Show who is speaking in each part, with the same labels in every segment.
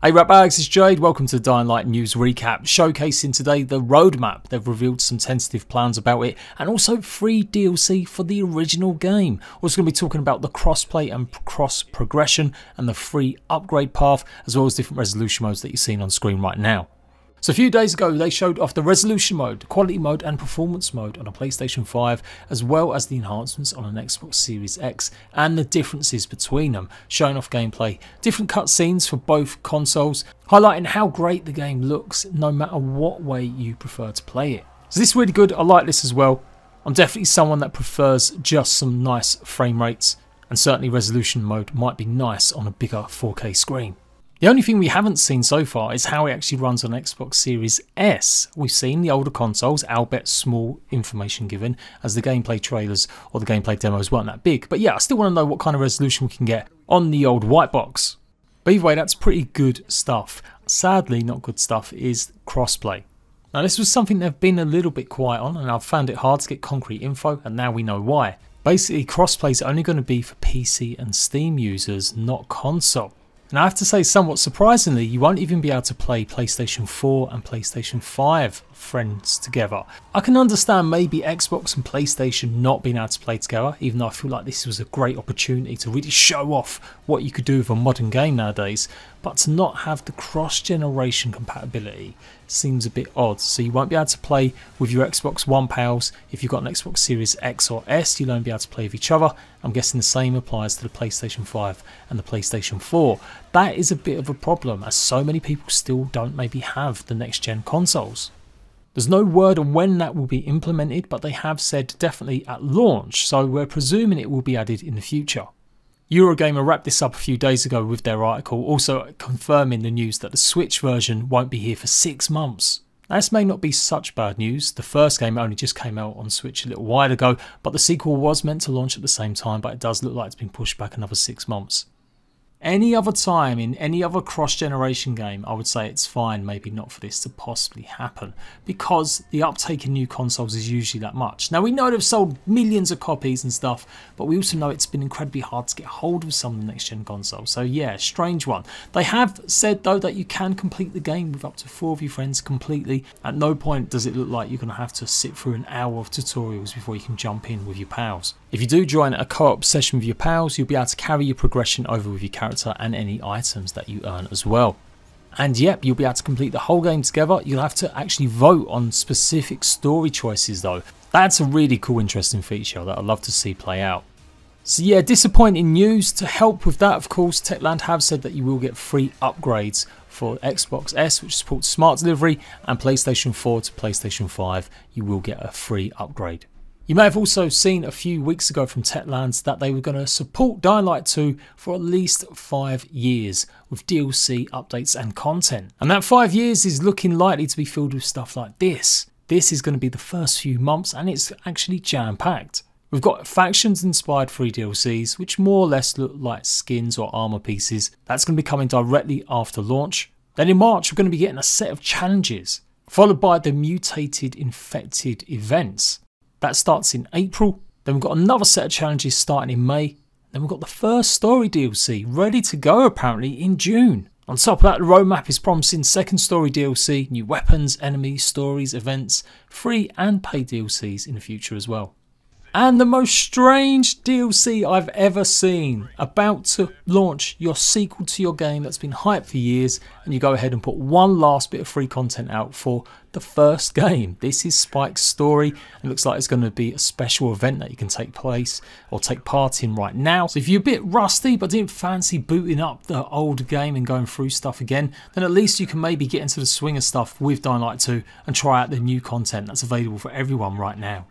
Speaker 1: Hey Ratbags, it's Jade. Welcome to the Dying Light News Recap, showcasing today the roadmap. They've revealed some tentative plans about it and also free DLC for the original game. We're also going to be talking about the crossplay and cross progression and the free upgrade path, as well as different resolution modes that you're seeing on screen right now. So a few days ago they showed off the resolution mode, quality mode and performance mode on a PlayStation 5, as well as the enhancements on an Xbox Series X and the differences between them, showing off gameplay, different cutscenes for both consoles, highlighting how great the game looks no matter what way you prefer to play it. So this is really good, I like this as well. I'm definitely someone that prefers just some nice frame rates, and certainly resolution mode might be nice on a bigger 4K screen. The only thing we haven't seen so far is how it actually runs on Xbox Series S. We've seen the older consoles, albeit small information given, as the gameplay trailers or the gameplay demos weren't that big. But yeah, I still want to know what kind of resolution we can get on the old white box. But either way, that's pretty good stuff. Sadly, not good stuff is crossplay. Now this was something they've been a little bit quiet on, and I've found it hard to get concrete info, and now we know why. Basically, crossplay is only going to be for PC and Steam users, not console. And I have to say, somewhat surprisingly, you won't even be able to play PlayStation 4 and PlayStation 5 friends together. I can understand maybe Xbox and PlayStation not being able to play together, even though I feel like this was a great opportunity to really show off what you could do with a modern game nowadays. But to not have the cross-generation compatibility seems a bit odd. So you won't be able to play with your Xbox One pals. If you've got an Xbox Series X or S, you'll only be able to play with each other. I'm guessing the same applies to the PlayStation 5 and the PlayStation 4. That is a bit of a problem, as so many people still don't maybe have the next gen consoles. There's no word on when that will be implemented, but they have said definitely at launch, so we're presuming it will be added in the future. Eurogamer wrapped this up a few days ago with their article, also confirming the news that the Switch version won't be here for 6 months. Now, this may not be such bad news. The first game only just came out on Switch a little while ago, but the sequel was meant to launch at the same time, but it does look like it's been pushed back another 6 months. Any other time in any other cross-generation game, I would say it's fine, maybe not for this to possibly happen, because the uptake in new consoles is usually that much. Now we know they've sold millions of copies and stuff, but we also know it's been incredibly hard to get hold of some of the next-gen consoles. So yeah, strange one. They have said though that you can complete the game with up to 4 of your friends completely. At no point does it look like you're going to have to sit through an hour of tutorials before you can jump in with your pals. If you do join a co-op session with your pals, you'll be able to carry your progression over with your character and any items that you earn as well. And yep, you'll be able to complete the whole game together. You'll have to actually vote on specific story choices though. That's a really cool, interesting feature that I'd love to see play out. So yeah, disappointing news. To help with that, of course, Techland have said that you will get free upgrades for Xbox S, which supports smart delivery, and PlayStation 4 to PlayStation 5, you will get a free upgrade. You may have also seen a few weeks ago from Techland that they were going to support Dying Light 2 for at least 5 years with DLC, updates and content. And that 5 years is looking likely to be filled with stuff like this. This is going to be the first few months and it's actually jam-packed. We've got factions inspired free DLCs, which more or less look like skins or armor pieces. That's going to be coming directly after launch. Then in March we're going to be getting a set of challenges, followed by the mutated infected events. That starts in April. Then we've got another set of challenges starting in May. Then we've got the first story DLC ready to go apparently in June. On top of that, the roadmap is promising second story DLC, new weapons, enemies, stories, events, free and paid DLCs in the future as well. And the most strange DLC I've ever seen, about to launch your sequel to your game that's been hyped for years, and you go ahead and put one last bit of free content out for the first game. This is Spike's story. It looks like it's going to be a special event that you can take part in right now. So if you're a bit rusty but didn't fancy booting up the old game and going through stuff again, then at least you can maybe get into the swing of stuff with Dying Light 2 and try out the new content that's available for everyone right now.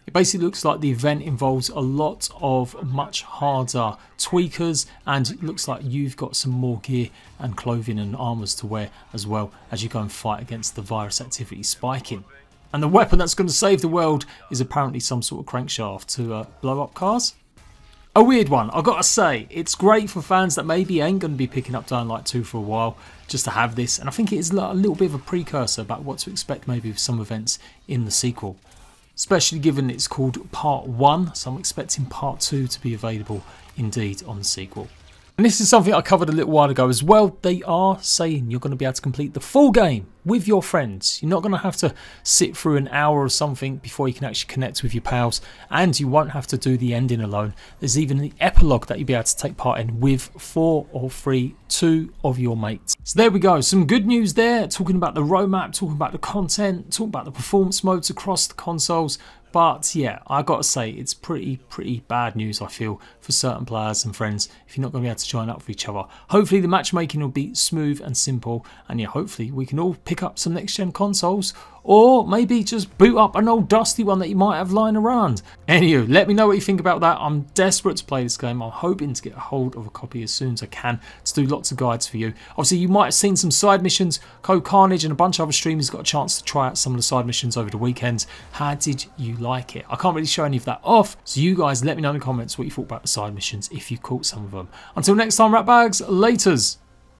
Speaker 1: It basically looks like the event involves a lot of much harder tweakers, and it looks like you've got some more gear and clothing and armors to wear as well as you go and fight against the virus activity spiking. And the weapon that's going to save the world is apparently some sort of crankshaft to blow up cars. A weird one, I've got to say. It's great for fans that maybe ain't going to be picking up Dying Light 2 for a while, just to have this, and I think it is a little bit of a precursor about what to expect maybe with some events in the sequel. Especially given it's called Part 1, so I'm expecting Part 2 to be available indeed on the sequel. And this is something I covered a little while ago as well. They are saying you're going to be able to complete the full game with your friends. You're not going to have to sit through an hour or something before you can actually connect with your pals, and you won't have to do the ending alone. There's even the epilogue that you'll be able to take part in with 2 of your mates. So there we go, some good news there, talking about the roadmap, talking about the content, talking about the performance modes across the consoles. But yeah, I gotta say, it's pretty bad news, I feel, for certain players and friends if you're not going to be able to join up with each other. Hopefully the matchmaking will be smooth and simple, and yeah, hopefully we can all pick up some next gen consoles, or maybe just boot up an old dusty one that you might have lying around. Anywho, let me know what you think about that. I'm desperate to play this game. I'm hoping to get a hold of a copy as soon as I can to do lots of guides for you. Obviously, you might have seen some side missions. Code Carnage and a bunch of other streamers got a chance to try out some of the side missions over the weekend. How did you like it? I can't really show any of that off, so you guys let me know in the comments what you thought about the side missions if you caught some of them. Until next time, rat bags, laters.